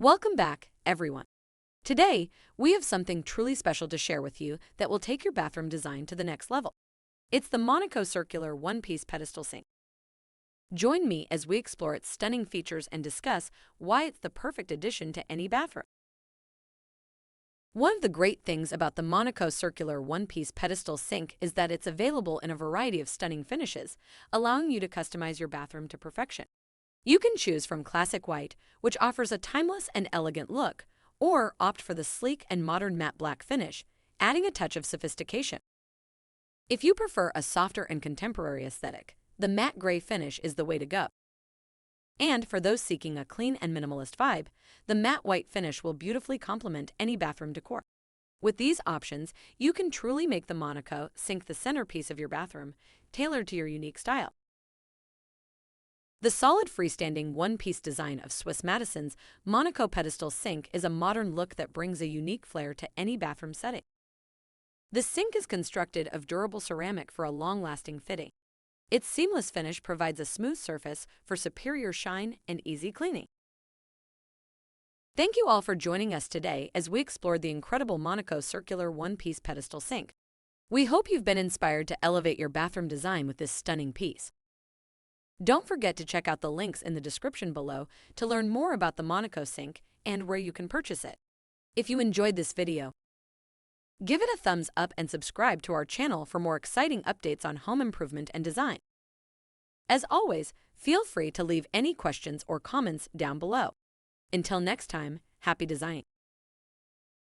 Welcome back, everyone. Today, we have something truly special to share with you that will take your bathroom design to the next level. It's the Monaco circular one-piece pedestal sink. Join me as we explore its stunning features and discuss why it's the perfect addition to any bathroom. One of the great things about the Monaco circular one-piece pedestal sink is that it's available in a variety of stunning finishes, allowing you to customize your bathroom to perfection. You can choose from classic white, which offers a timeless and elegant look, or opt for the sleek and modern matte black finish, adding a touch of sophistication. If you prefer a softer and contemporary aesthetic, the matte gray finish is the way to go. And for those seeking a clean and minimalist vibe, the matte white finish will beautifully complement any bathroom decor. With these options, you can truly make the Monaco sink the centerpiece of your bathroom, tailored to your unique style. The solid freestanding one-piece design of Swiss Madison's Monaco pedestal sink is a modern look that brings a unique flair to any bathroom setting. The sink is constructed of durable ceramic for a long-lasting fitting. Its seamless finish provides a smooth surface for superior shine and easy cleaning. Thank you all for joining us today as we explored the incredible Monaco circular one-piece pedestal sink. We hope you've been inspired to elevate your bathroom design with this stunning piece. Don't forget to check out the links in the description below to learn more about the Monaco sink and where you can purchase it. If you enjoyed this video, give it a thumbs up and subscribe to our channel for more exciting updates on home improvement and design. As always, feel free to leave any questions or comments down below. Until next time, happy designing!